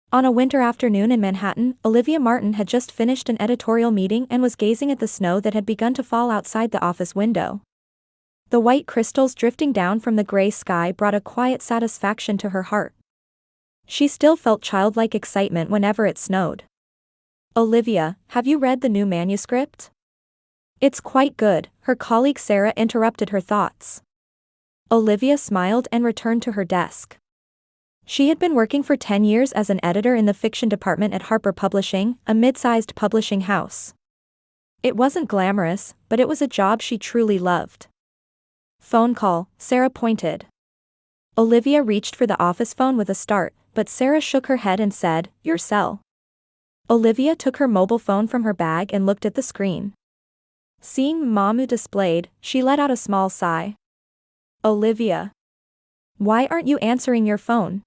On a winter afternoon in Manhattan, Olivia Martin had just finished an editorial meeting and was gazing at the snow that had begun to fall outside the office window. The white crystals drifting down from the gray sky brought a quiet satisfaction to her heart. She still felt childlike excitement whenever it snowed. "Olivia, have you read the new manuscript?" "It's quite good," her colleague Sarah interrupted her thoughts. Olivia smiled and returned to her desk. She had been working for 10 years as an editor in the fiction department at Harper Publishing, a mid-sized publishing house. It wasn't glamorous, but it was a job she truly loved. "Phone call," Sarah pointed. Olivia reached for the office phone with a start, but Sarah shook her head and said, "Your cell." Olivia took her mobile phone from her bag and looked at the screen. Seeing Mamu displayed, she let out a small sigh. "Olivia. Why aren't you answering your phone?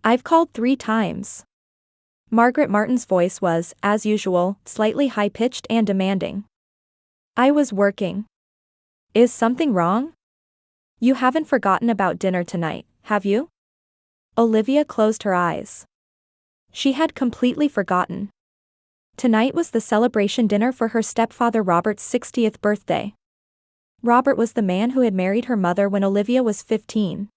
I've called 3 times." Margaret Martin's voice was, as usual, slightly high-pitched and demanding. "I was working. Is something wrong? You haven't forgotten about dinner tonight, have you?" Olivia closed her eyes. She had completely forgotten. Tonight was the celebration dinner for her stepfather Robert's 60th birthday. Robert was the man who had married her mother when Olivia was 15.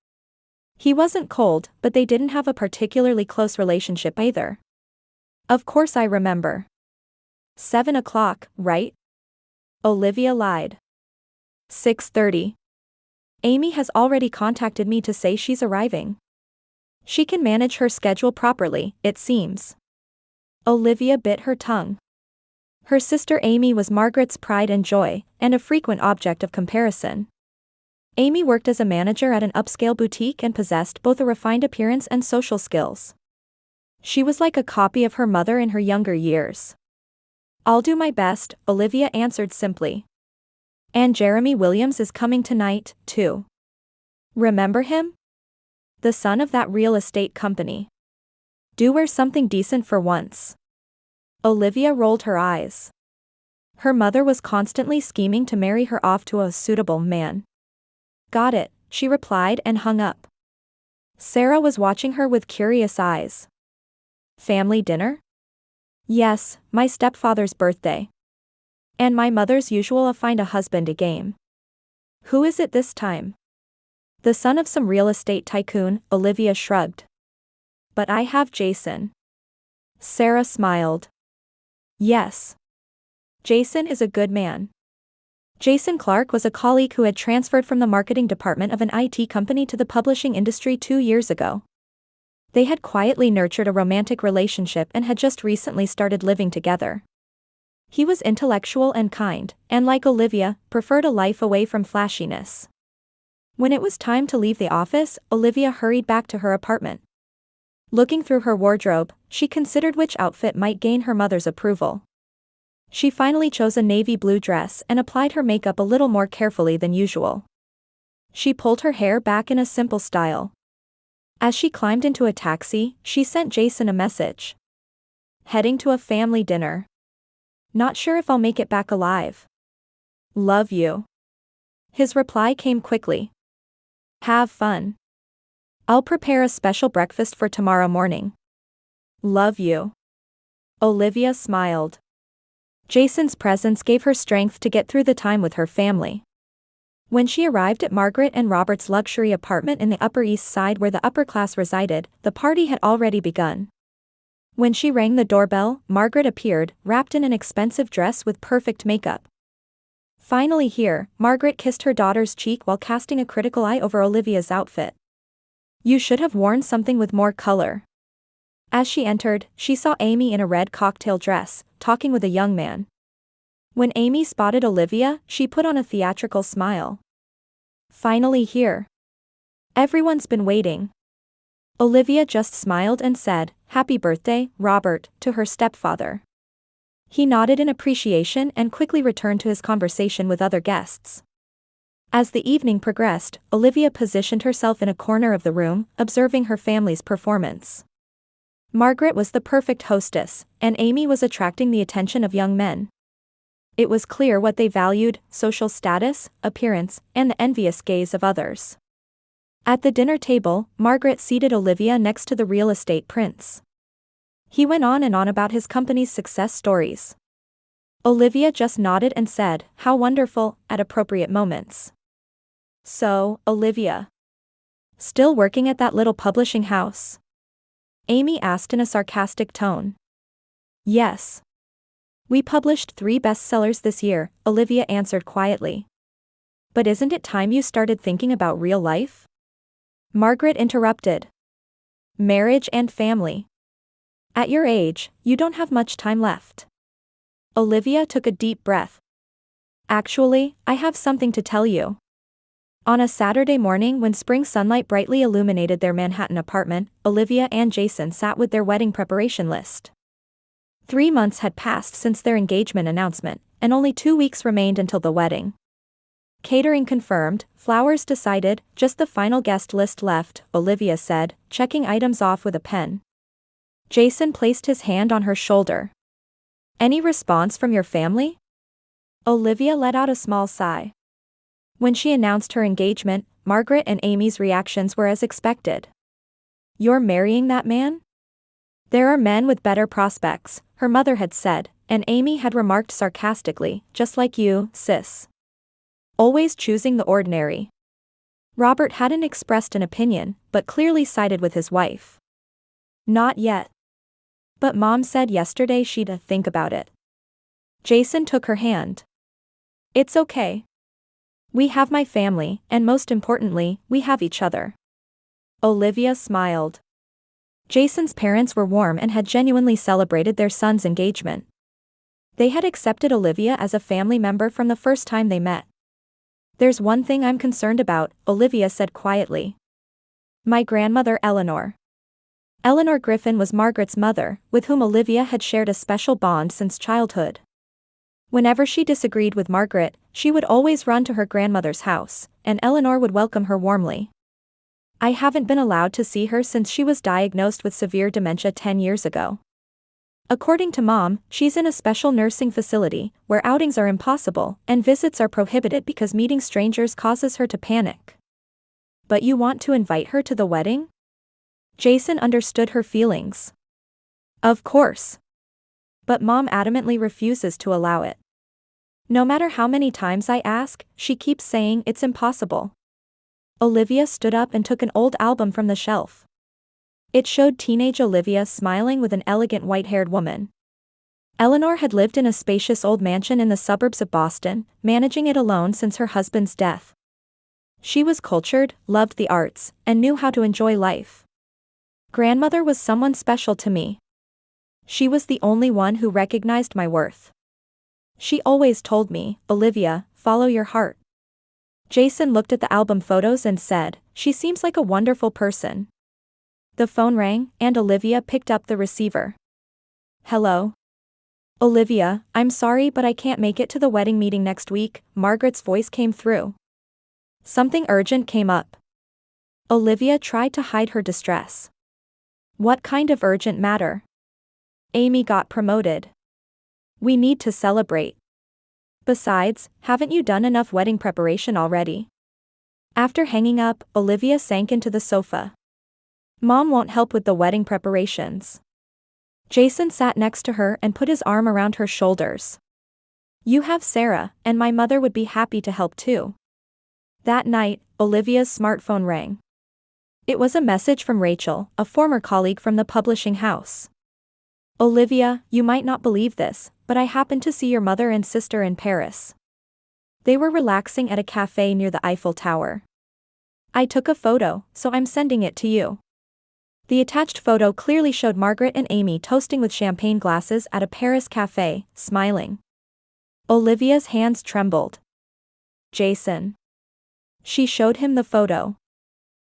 He wasn't cold, but they didn't have a particularly close relationship either. "Of course I remember. 7 o'clock, right?" Olivia lied. 6:30. Amy has already contacted me to say she's arriving. She can manage her schedule properly, it seems. Olivia bit her tongue. Her sister Amy was Margaret's pride and joy, and a frequent object of comparison. Amy worked as a manager at an upscale boutique and possessed both a refined appearance and social skills. She was like a copy of her mother in her younger years. "I'll do my best," Olivia answered simply. "And Jeremy Williams is coming tonight, too. Remember him? The son of that real estate company. Do wear something decent for once." Olivia rolled her eyes. Her mother was constantly scheming to marry her off to a suitable man. "Got it," she replied and hung up. Sarah was watching her with curious eyes. "Family dinner?" "Yes, my stepfather's birthday. And my mother's usual find a husband a game." "Who is it this time?" "The son of some real estate tycoon," Olivia shrugged. "But I have Jason." Sarah smiled. "Yes. Jason is a good man." Jason Clark was a colleague who had transferred from the marketing department of an IT company to the publishing industry 2 years ago. They had quietly nurtured a romantic relationship and had just recently started living together. He was intellectual and kind, and like Olivia, preferred a life away from flashiness. When it was time to leave the office, Olivia hurried back to her apartment. Looking through her wardrobe, she considered which outfit might gain her mother's approval. She finally chose a navy blue dress and applied her makeup a little more carefully than usual. She pulled her hair back in a simple style. As she climbed into a taxi, she sent Jason a message. "Heading to a family dinner. Not sure if I'll make it back alive. Love you." His reply came quickly. "Have fun. I'll prepare a special breakfast for tomorrow morning. Love you." Olivia smiled. Jason's presence gave her strength to get through the time with her family. When she arrived at Margaret and Robert's luxury apartment in the Upper East Side where the upper class resided, the party had already begun. When she rang the doorbell, Margaret appeared, wrapped in an expensive dress with perfect makeup. Finally here, Margaret kissed her daughter's cheek while casting a critical eye over Olivia's outfit. "You should have worn something with more color." As she entered, she saw Amy in a red cocktail dress, talking with a young man. When Amy spotted Olivia, she put on a theatrical smile. "Finally here. Everyone's been waiting." Olivia just smiled and said, "Happy birthday, Robert," to her stepfather. He nodded in appreciation and quickly returned to his conversation with other guests. As the evening progressed, Olivia positioned herself in a corner of the room, observing her family's performance. Margaret was the perfect hostess, and Amy was attracting the attention of young men. It was clear what they valued: social status, appearance, and the envious gaze of others. At the dinner table, Margaret seated Olivia next to the real estate prince. He went on and on about his company's success stories. Olivia just nodded and said, "How wonderful," at appropriate moments. "So, Olivia, still working at that little publishing house?" Amy asked in a sarcastic tone. "Yes. We published 3 bestsellers this year," Olivia answered quietly. "But isn't it time you started thinking about real life?" Margaret interrupted. "Marriage and family. At your age, you don't have much time left." Olivia took a deep breath. "Actually, I have something to tell you." On a Saturday morning when spring sunlight brightly illuminated their Manhattan apartment, Olivia and Jason sat with their wedding preparation list. 3 months had passed since their engagement announcement, and only 2 weeks remained until the wedding. Catering confirmed, flowers decided, just the final guest list left, Olivia said, checking items off with a pen. Jason placed his hand on her shoulder. "Any response from your family?" Olivia let out a small sigh. When she announced her engagement, Margaret and Amy's reactions were as expected. "You're marrying that man?" "There are men with better prospects," her mother had said, and Amy had remarked sarcastically, "Just like you, sis. Always choosing the ordinary." Robert hadn't expressed an opinion, but clearly sided with his wife. "Not yet. But Mom said yesterday she'd think about it." Jason took her hand. "It's okay. We have my family, and most importantly, we have each other." Olivia smiled. Jason's parents were warm and had genuinely celebrated their son's engagement. They had accepted Olivia as a family member from the first time they met. "There's one thing I'm concerned about," Olivia said quietly. "My grandmother Eleanor." Eleanor Griffin was Margaret's mother, with whom Olivia had shared a special bond since childhood. Whenever she disagreed with Margaret, she would always run to her grandmother's house, and Eleanor would welcome her warmly. "I haven't been allowed to see her since she was diagnosed with severe dementia 10 years ago. According to Mom, she's in a special nursing facility, where outings are impossible, and visits are prohibited because meeting strangers causes her to panic." "But you want to invite her to the wedding?" Jason understood her feelings. "Of course. But Mom adamantly refuses to allow it. No matter how many times I ask, she keeps saying it's impossible." Olivia stood up and took an old album from the shelf. It showed teenage Olivia smiling with an elegant white-haired woman. Eleanor had lived in a spacious old mansion in the suburbs of Boston, managing it alone since her husband's death. She was cultured, loved the arts, and knew how to enjoy life. "Grandmother was someone special to me. She was the only one who recognized my worth. She always told me, 'Olivia, follow your heart.'" Jason looked at the album photos and said, "She seems like a wonderful person." The phone rang, and Olivia picked up the receiver. "Hello? Olivia, I'm sorry but I can't make it to the wedding meeting next week," Margaret's voice came through. Something urgent came up. Olivia tried to hide her distress. "What kind of urgent matter?" "Amy got promoted. We need to celebrate. Besides, haven't you done enough wedding preparation already?" After hanging up, Olivia sank into the sofa. "Mom won't help with the wedding preparations." Jason sat next to her and put his arm around her shoulders. "You have Sarah, and my mother would be happy to help too." That night, Olivia's smartphone rang. It was a message from Rachel, a former colleague from the publishing house. "Olivia, you might not believe this, but I happened to see your mother and sister in Paris. They were relaxing at a cafe near the Eiffel Tower. I took a photo, so I'm sending it to you." The attached photo clearly showed Margaret and Amy toasting with champagne glasses at a Paris cafe, smiling. Olivia's hands trembled. "Jason." She showed him the photo.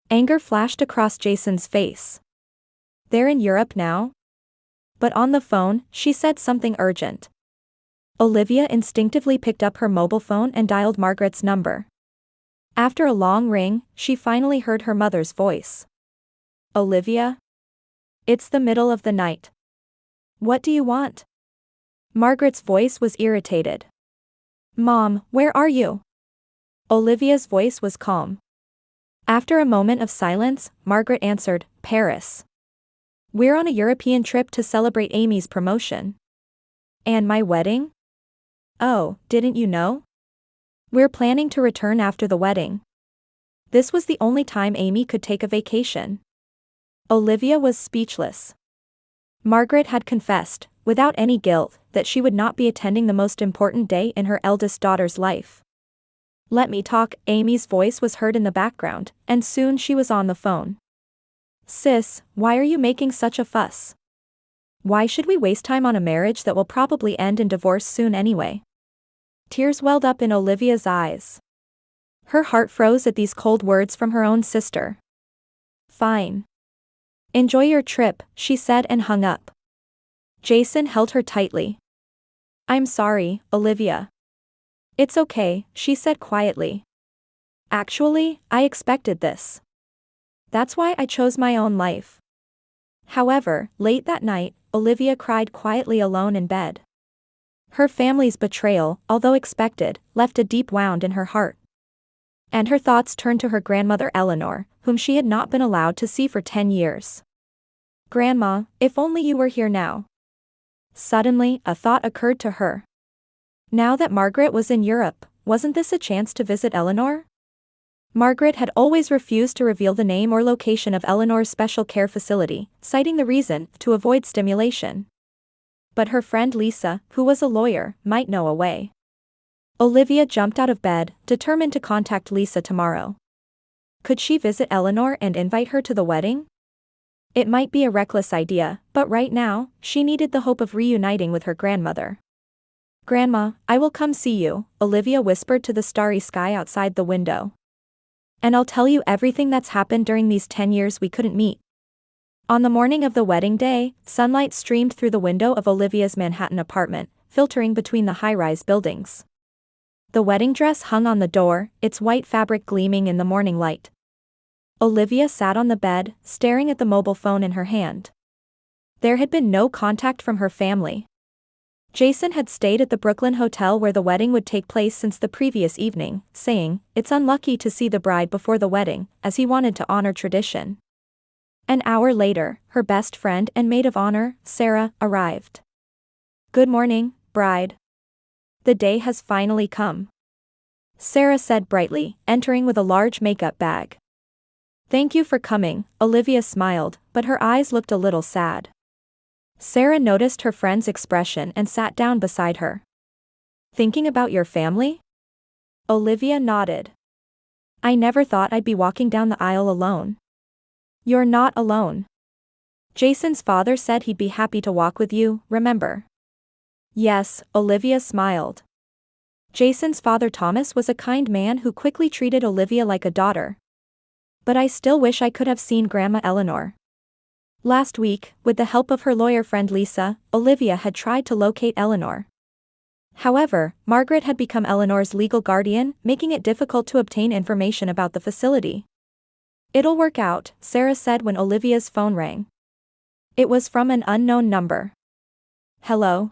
Anger flashed across Jason's face. "They're in Europe now?" But on the phone, she said something urgent. Olivia instinctively picked up her mobile phone and dialed Margaret's number. After a long ring, she finally heard her mother's voice. "Olivia? It's the middle of the night. What do you want?" Margaret's voice was irritated. "Mom, where are you?" Olivia's voice was calm. After a moment of silence, Margaret answered, "Paris." We're on a European trip to celebrate Amy's promotion. And my wedding? Oh, didn't you know? We're planning to return after the wedding. This was the only time Amy could take a vacation. Olivia was speechless. Margaret had confessed, without any guilt, that she would not be attending the most important day in her eldest daughter's life. Let me talk, Amy's voice was heard in the background, and soon she was on the phone. Sis, why are you making such a fuss? Why should we waste time on a marriage that will probably end in divorce soon anyway? Tears welled up in Olivia's eyes. Her heart froze at these cold words from her own sister. Fine. Enjoy your trip, she said and hung up. Jason held her tightly. I'm sorry, Olivia. It's okay, she said quietly. Actually, I expected this. That's why I chose my own life. However, late that night, Olivia cried quietly alone in bed. Her family's betrayal, although expected, left a deep wound in her heart. And her thoughts turned to her grandmother Eleanor, whom she had not been allowed to see for 10 years. Grandma, if only you were here now. Suddenly, a thought occurred to her. Now that Margaret was in Europe, wasn't this a chance to visit Eleanor? Margaret had always refused to reveal the name or location of Eleanor's special care facility, citing the reason, to avoid stimulation. But her friend Lisa, who was a lawyer, might know a way. Olivia jumped out of bed, determined to contact Lisa tomorrow. Could she visit Eleanor and invite her to the wedding? It might be a reckless idea, but right now, she needed the hope of reuniting with her grandmother. Grandma, I will come see you, Olivia whispered to the starry sky outside the window. And I'll tell you everything that's happened during these 10 years we couldn't meet. On the morning of the wedding day, sunlight streamed through the window of Olivia's Manhattan apartment, filtering between the high-rise buildings. The wedding dress hung on the door, its white fabric gleaming in the morning light. Olivia sat on the bed, staring at the mobile phone in her hand. There had been no contact from her family. Jason had stayed at the Brooklyn hotel where the wedding would take place since the previous evening, saying, "It's unlucky to see the bride before the wedding," as he wanted to honor tradition. An hour later, her best friend and maid of honor, Sarah, arrived. "Good morning, bride. The day has finally come," Sarah said brightly, entering with a large makeup bag. "Thank you for coming," Olivia smiled, but her eyes looked a little sad. Sarah noticed her friend's expression and sat down beside her. "Thinking about your family?" Olivia nodded. "I never thought I'd be walking down the aisle alone." "You're not alone. Jason's father said he'd be happy to walk with you, remember?" "Yes," Olivia smiled. Jason's father Thomas was a kind man who quickly treated Olivia like a daughter. "But I still wish I could have seen Grandma Eleanor." Last week, with the help of her lawyer friend Lisa, Olivia had tried to locate Eleanor. However, Margaret had become Eleanor's legal guardian, making it difficult to obtain information about the facility. "It'll work out," Sarah said when Olivia's phone rang. It was from an unknown number. "Hello?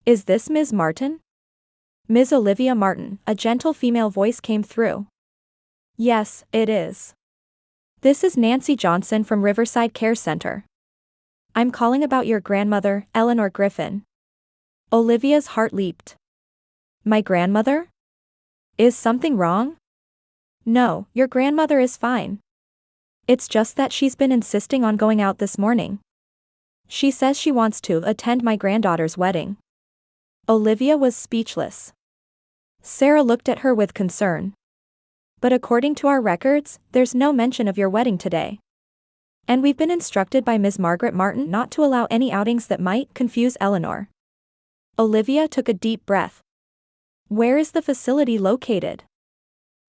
Is this Ms. Martin?" Ms. Olivia Martin, a gentle female voice came through. "Yes, it is. This is Nancy Johnson from Riverside Care Center. I'm calling about your grandmother, Eleanor Griffin." Olivia's heart leaped. "My grandmother? Is something wrong?" "No, your grandmother is fine. It's just that she's been insisting on going out this morning. She says she wants to attend my granddaughter's wedding." Olivia was speechless. Sarah looked at her with concern. "But according to our records, there's no mention of your wedding today. And we've been instructed by Ms. Margaret Martin not to allow any outings that might confuse Eleanor." Olivia took a deep breath. "Where is the facility located?"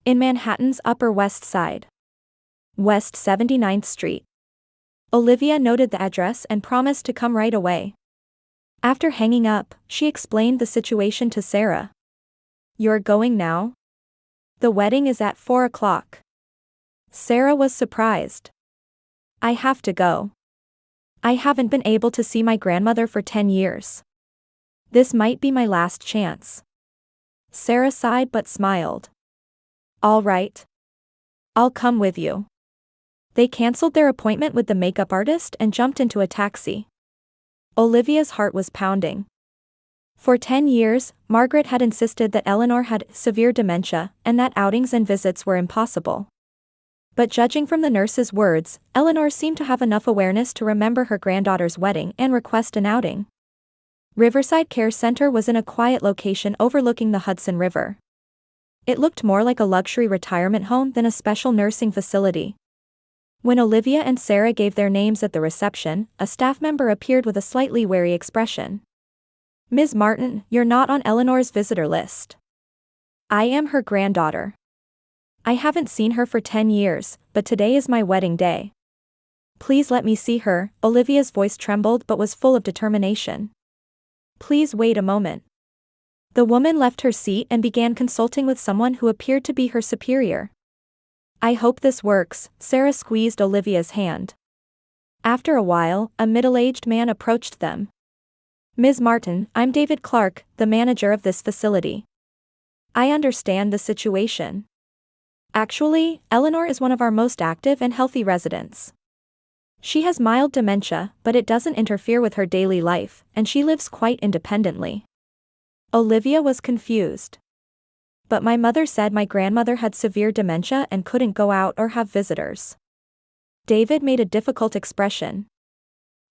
"In Manhattan's Upper West Side. West 79th Street. Olivia noted the address and promised to come right away. After hanging up, she explained the situation to Sarah. "You're going now? The wedding is at 4 o'clock. Sarah was surprised. "I have to go. I haven't been able to see my grandmother for 10 years. This might be my last chance." Sarah sighed but smiled. "All right. I'll come with you." They cancelled their appointment with the makeup artist and jumped into a taxi. Olivia's heart was pounding. For 10 years, Margaret had insisted that Eleanor had severe dementia and that outings and visits were impossible. But judging from the nurse's words, Eleanor seemed to have enough awareness to remember her granddaughter's wedding and request an outing. Riverside Care Center was in a quiet location overlooking the Hudson River. It looked more like a luxury retirement home than a special nursing facility. When Olivia and Sarah gave their names at the reception, a staff member appeared with a slightly wary expression. "Ms. Martin, you're not on Eleanor's visitor list. I am her granddaughter. I haven't seen her for 10 years, but today is my wedding day. Please let me see her." Olivia's voice trembled but was full of determination. "Please wait a moment." The woman left her seat and began consulting with someone who appeared to be her superior. "I hope this works." Sarah squeezed Olivia's hand. After a while, a middle-aged man approached them. "Ms. Martin, I'm David Clark, the manager of this facility. I understand the situation. Actually, Eleanor is one of our most active and healthy residents. She has mild dementia, but it doesn't interfere with her daily life, and she lives quite independently." Olivia was confused. "But my mother said my grandmother had severe dementia and couldn't go out or have visitors." David made a difficult expression.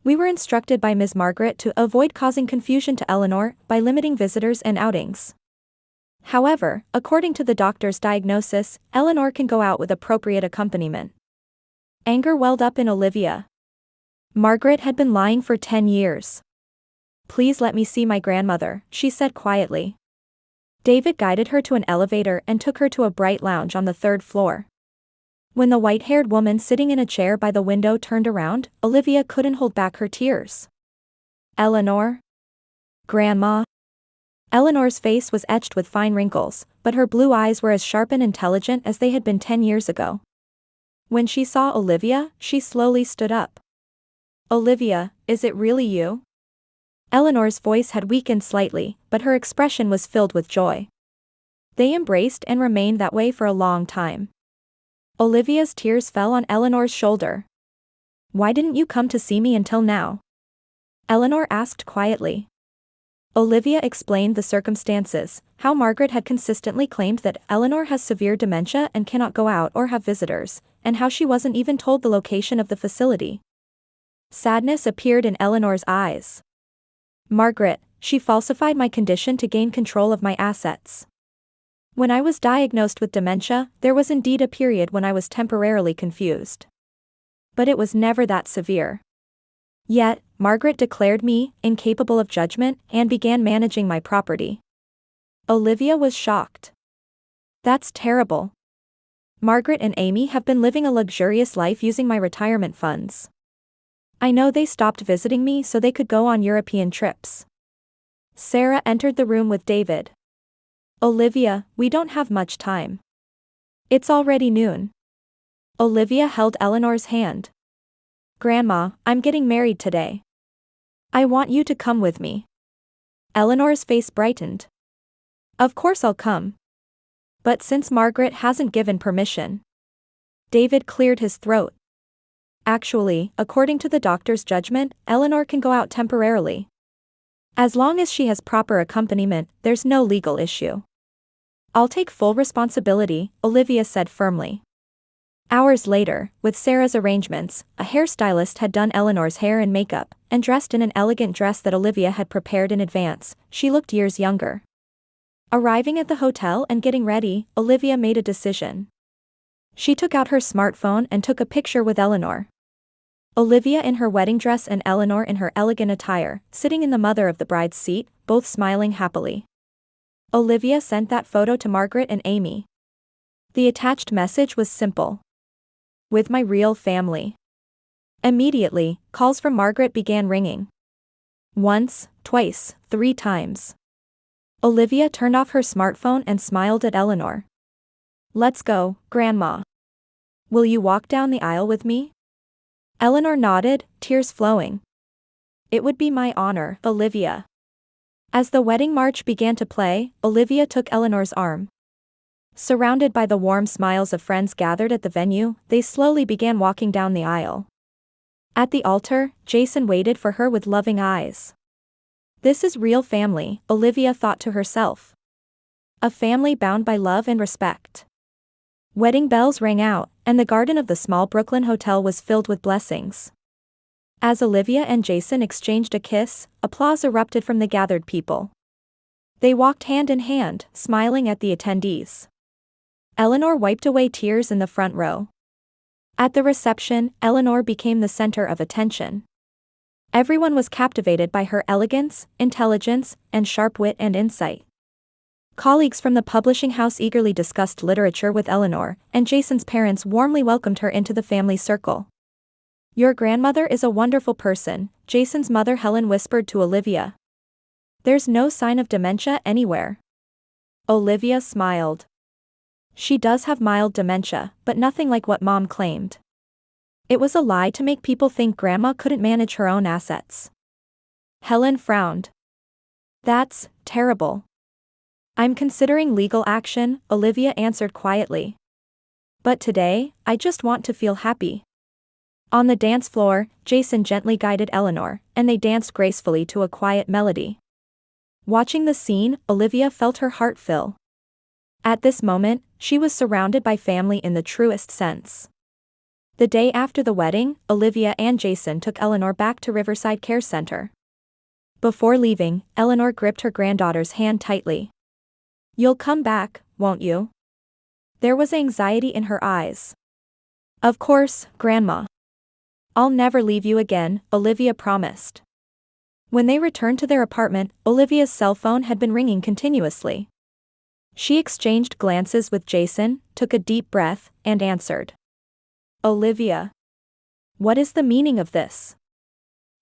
"We were instructed by Ms. Margaret to avoid causing confusion to Eleanor by limiting visitors and outings. However, according to the doctor's diagnosis, Eleanor can go out with appropriate accompaniment." Anger welled up in Olivia. Margaret had been lying for 10 years. "Please let me see my grandmother," she said quietly. David guided her to an elevator and took her to a bright lounge on the 3rd floor. When the white-haired woman sitting in a chair by the window turned around, Olivia couldn't hold back her tears. "Eleanor? Grandma?" Eleanor's face was etched with fine wrinkles, but her blue eyes were as sharp and intelligent as they had been 10 years ago. When she saw Olivia, she slowly stood up. "Olivia, is it really you?" Eleanor's voice had weakened slightly, but her expression was filled with joy. They embraced and remained that way for a long time. Olivia's tears fell on Eleanor's shoulder. "Why didn't you come to see me until now?" Eleanor asked quietly. Olivia explained the circumstances, how Margaret had consistently claimed that Eleanor has severe dementia and cannot go out or have visitors, and how she wasn't even told the location of the facility. Sadness appeared in Eleanor's eyes. "Margaret, she falsified my condition to gain control of my assets. When I was diagnosed with dementia, there was indeed a period when I was temporarily confused. But it was never that severe. Yet, Margaret declared me incapable of judgment and began managing my property." Olivia was shocked. "That's terrible. Margaret and Amy have been living a luxurious life using my retirement funds. I know they stopped visiting me so they could go on European trips." Sarah entered the room with David. "Olivia, we don't have much time. It's already noon." Olivia held Eleanor's hand. "Grandma, I'm getting married today. I want you to come with me." Eleanor's face brightened. "Of course I'll come. But since Margaret hasn't given permission." David cleared his throat. "Actually, according to the doctor's judgment, Eleanor can go out temporarily. As long as she has proper accompaniment, there's no legal issue." "I'll take full responsibility," Olivia said firmly. Hours later, with Sarah's arrangements, a hairstylist had done Eleanor's hair and makeup, and dressed in an elegant dress that Olivia had prepared in advance, she looked years younger. Arriving at the hotel and getting ready, Olivia made a decision. She took out her smartphone and took a picture with Eleanor. Olivia in her wedding dress and Eleanor in her elegant attire, sitting in the mother of the bride's seat, both smiling happily. Olivia sent that photo to Margaret and Amy. The attached message was simple. "With my real family." Immediately, calls from Margaret began ringing. Once, twice, 3 times. Olivia turned off her smartphone and smiled at Eleanor. "Let's go, Grandma. Will you walk down the aisle with me?" Eleanor nodded, tears flowing. "It would be my honor, Olivia." As the wedding march began to play, Olivia took Eleanor's arm. Surrounded by the warm smiles of friends gathered at the venue, they slowly began walking down the aisle. At the altar, Jason waited for her with loving eyes. This is real family, Olivia thought to herself. A family bound by love and respect. Wedding bells rang out, and the garden of the small Brooklyn hotel was filled with blessings. As Olivia and Jason exchanged a kiss, applause erupted from the gathered people. They walked hand in hand, smiling at the attendees. Eleanor wiped away tears in the front row. At the reception, Eleanor became the center of attention. Everyone was captivated by her elegance, intelligence, and sharp wit and insight. Colleagues from the publishing house eagerly discussed literature with Eleanor, and Jason's parents warmly welcomed her into the family circle. "Your grandmother is a wonderful person," Jason's mother Helen whispered to Olivia. "There's no sign of dementia anywhere." Olivia smiled. "She does have mild dementia, but nothing like what Mom claimed. It was a lie to make people think Grandma couldn't manage her own assets." Helen frowned. "That's terrible." "I'm considering legal action," Olivia answered quietly. "But today, I just want to feel happy." On the dance floor, Jason gently guided Eleanor, and they danced gracefully to a quiet melody. Watching the scene, Olivia felt her heart fill. At this moment, she was surrounded by family in the truest sense. The day after the wedding, Olivia and Jason took Eleanor back to Riverside Care Center. Before leaving, Eleanor gripped her granddaughter's hand tightly. "You'll come back, won't you?" There was anxiety in her eyes. "Of course, Grandma. I'll never leave you again," Olivia promised. When they returned to their apartment, Olivia's cell phone had been ringing continuously. She exchanged glances with Jason, took a deep breath, and answered. "Olivia. What is the meaning of this?"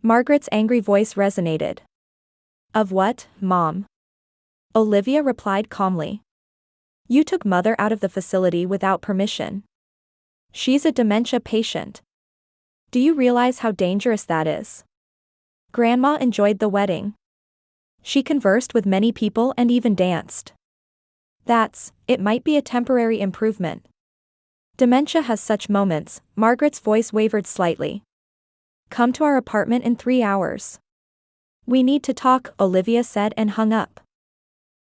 Margaret's angry voice resonated. "Of what, Mom?" Olivia replied calmly. "You took Mother out of the facility without permission. She's a dementia patient. Do you realize how dangerous that is?" Grandma enjoyed the wedding. She conversed with many people and even danced. It might be a temporary improvement. Dementia has such moments." Margaret's voice wavered slightly. "Come to our apartment in 3 hours. We need to talk," Olivia said and hung up.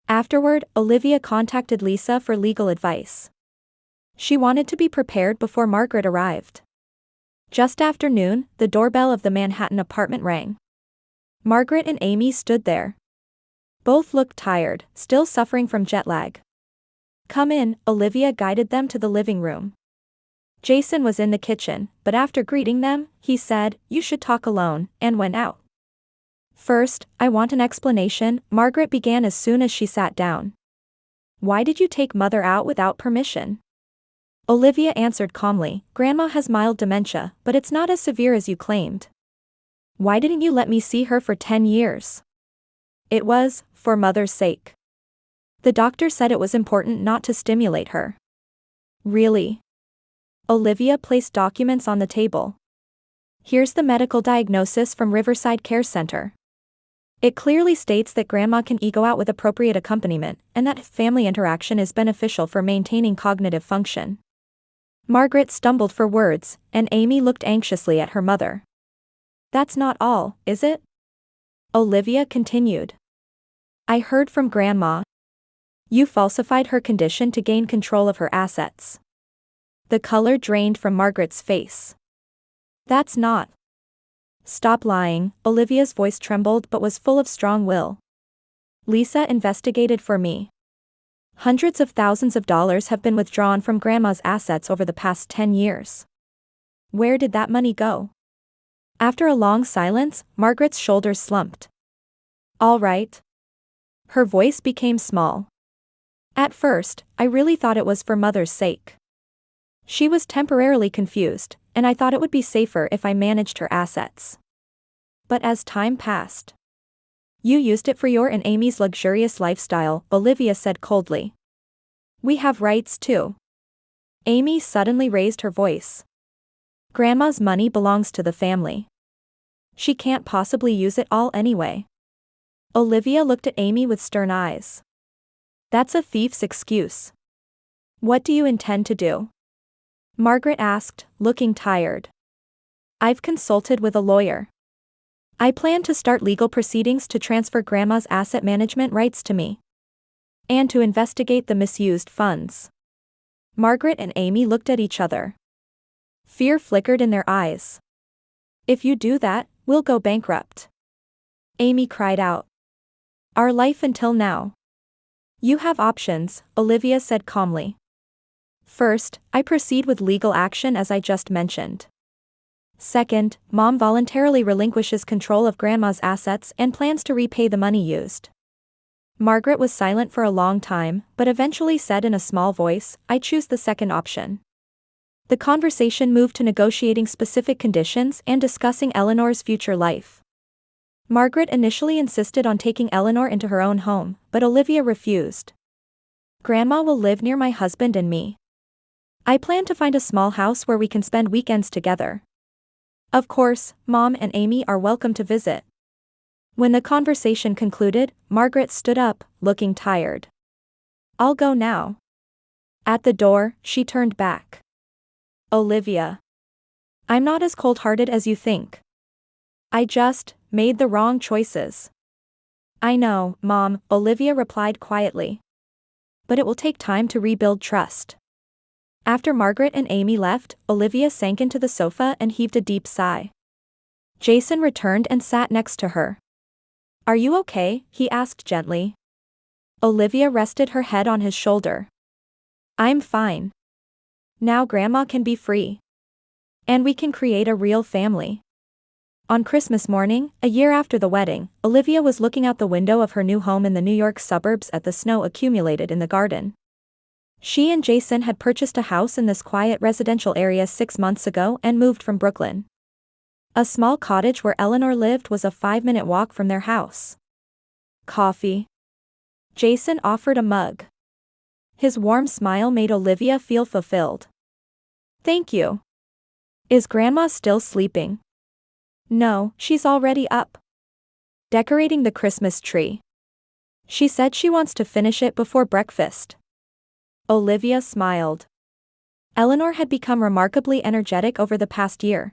Afterward, Olivia contacted Lisa for legal advice. She wanted to be prepared before Margaret arrived. Just after noon, the doorbell of the Manhattan apartment rang. Margaret and Amy stood there. Both looked tired, still suffering from jet lag. "Come in," Olivia guided them to the living room. Jason was in the kitchen, but after greeting them, he said, "You should talk alone," and went out. "First, I want an explanation," Margaret began as soon as she sat down. "Why did you take Mother out without permission?" Olivia answered calmly, "Grandma has mild dementia, but it's not as severe as you claimed." "Why didn't you let me see her for 10 years? "It was, for Mother's sake. The doctor said it was important not to stimulate her." "Really?" Olivia placed documents on the table. "Here's the medical diagnosis from Riverside Care Center. It clearly states that Grandma can go out with appropriate accompaniment, and that family interaction is beneficial for maintaining cognitive function." Margaret stumbled for words, and Amy looked anxiously at her mother. "That's not all, is it?" Olivia continued. "I heard from Grandma. You falsified her condition to gain control of her assets." The color drained from Margaret's face. "That's not." "Stop lying," Olivia's voice trembled but was full of strong will. "Lisa investigated for me. Hundreds of thousands of dollars have been withdrawn from Grandma's assets over the past 10 years. Where did that money go?" After a long silence, Margaret's shoulders slumped. "All right." Her voice became small. "At first, I really thought it was for Mother's sake. She was temporarily confused, and I thought it would be safer if I managed her assets. But as time passed, you used it for your and Amy's luxurious lifestyle," Olivia said coldly. "We have rights too." Amy suddenly raised her voice. "Grandma's money belongs to the family. She can't possibly use it all anyway." Olivia looked at Amy with stern eyes. "That's a thief's excuse. What do you intend to do? Margaret asked, looking tired. I've consulted with a lawyer. I plan to start legal proceedings to transfer Grandma's asset management rights to me. And to investigate the misused funds. Margaret and Amy looked at each other. Fear flickered in their eyes. If you do that, we'll go bankrupt. Amy cried out. Our life until now. You have options, Olivia said calmly. First, I proceed with legal action as I just mentioned. Second, Mom voluntarily relinquishes control of Grandma's assets and plans to repay the money used. Margaret was silent for a long time, but eventually said in a small voice, I choose the second option. The conversation moved to negotiating specific conditions and discussing Eleanor's future life. Margaret initially insisted on taking Eleanor into her own home, but Olivia refused. Grandma will live near my husband and me. I plan to find a small house where we can spend weekends together. Of course, Mom and Amy are welcome to visit. When the conversation concluded, Margaret stood up, looking tired. I'll go now. At the door, she turned back. Olivia. I'm not as cold-hearted as you think. I just made the wrong choices. I know, Mom, Olivia replied quietly. But it will take time to rebuild trust. After Margaret and Amy left, Olivia sank into the sofa and heaved a deep sigh. Jason returned and sat next to her. Are you okay? He asked gently. Olivia rested her head on his shoulder. I'm fine. Now Grandma can be free. And we can create a real family. On Christmas morning, a year after the wedding, Olivia was looking out the window of her new home in the New York suburbs at the snow accumulated in the garden. She and Jason had purchased a house in this quiet residential area 6 months ago and moved from Brooklyn. A small cottage where Eleanor lived was a 5-minute walk from their house. Coffee? Jason offered a mug. His warm smile made Olivia feel fulfilled. Thank you. Is Grandma still sleeping? No, she's already up. Decorating the Christmas tree. She said she wants to finish it before breakfast. Olivia smiled. Eleanor had become remarkably energetic over the past year.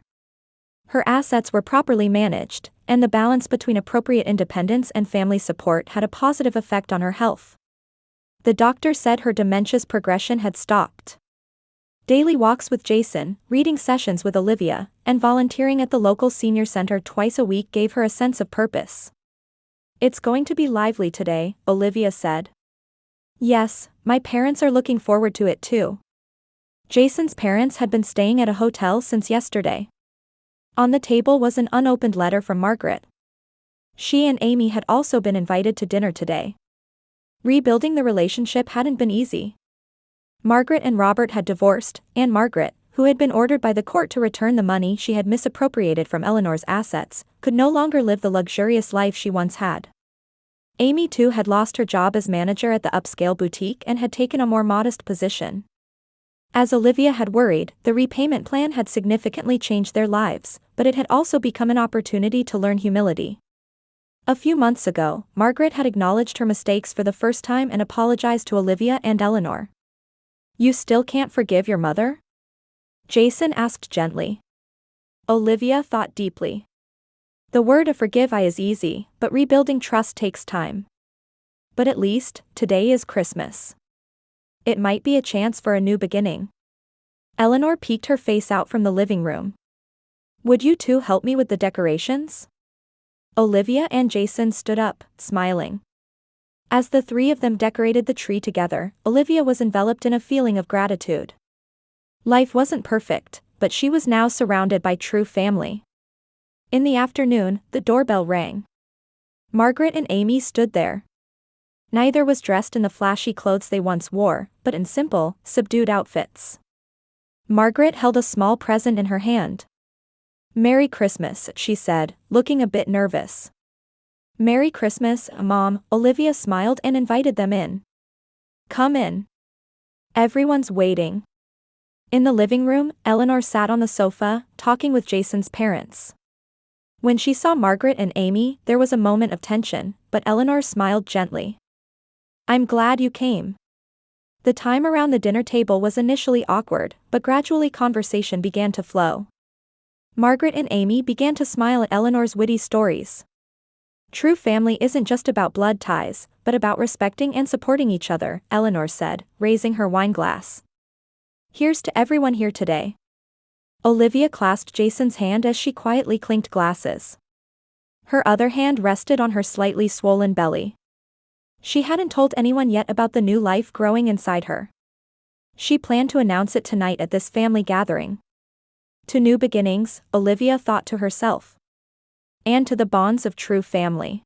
Her assets were properly managed, and the balance between appropriate independence and family support had a positive effect on her health. The doctor said her dementia's progression had stopped. Daily walks with Jason, reading sessions with Olivia, and volunteering at the local senior center twice a week gave her a sense of purpose. It's going to be lively today, Olivia said. Yes, my parents are looking forward to it too. Jason's parents had been staying at a hotel since yesterday. On the table was an unopened letter from Margaret. She and Amy had also been invited to dinner today. Rebuilding the relationship hadn't been easy. Margaret and Robert had divorced, and Margaret, who had been ordered by the court to return the money she had misappropriated from Eleanor's assets, could no longer live the luxurious life she once had. Amy too had lost her job as manager at the upscale boutique and had taken a more modest position. As Olivia had worried, the repayment plan had significantly changed their lives, but it had also become an opportunity to learn humility. A few months ago, Margaret had acknowledged her mistakes for the first time and apologized to Olivia and Eleanor. You still can't forgive your mother? Jason asked gently. Olivia thought deeply. The word to forgive is easy, but rebuilding trust takes time. But at least, today is Christmas. It might be a chance for a new beginning. Eleanor peeked her face out from the living room. Would you two help me with the decorations? Olivia and Jason stood up, smiling. As the three of them decorated the tree together, Olivia was enveloped in a feeling of gratitude. Life wasn't perfect, but she was now surrounded by true family. In the afternoon, the doorbell rang. Margaret and Amy stood there. Neither was dressed in the flashy clothes they once wore, but in simple, subdued outfits. Margaret held a small present in her hand. Merry Christmas, she said, looking a bit nervous. Merry Christmas, Mom, Olivia smiled and invited them in. Come in. Everyone's waiting. In the living room, Eleanor sat on the sofa, talking with Jason's parents. When she saw Margaret and Amy, there was a moment of tension, but Eleanor smiled gently. I'm glad you came. The time around the dinner table was initially awkward, but gradually conversation began to flow. Margaret and Amy began to smile at Eleanor's witty stories. True family isn't just about blood ties, but about respecting and supporting each other, Eleanor said, raising her wine glass. Here's to everyone here today. Olivia clasped Jason's hand as she quietly clinked glasses. Her other hand rested on her slightly swollen belly. She hadn't told anyone yet about the new life growing inside her. She planned to announce it tonight at this family gathering. To new beginnings, Olivia thought to herself. And to the bonds of true family.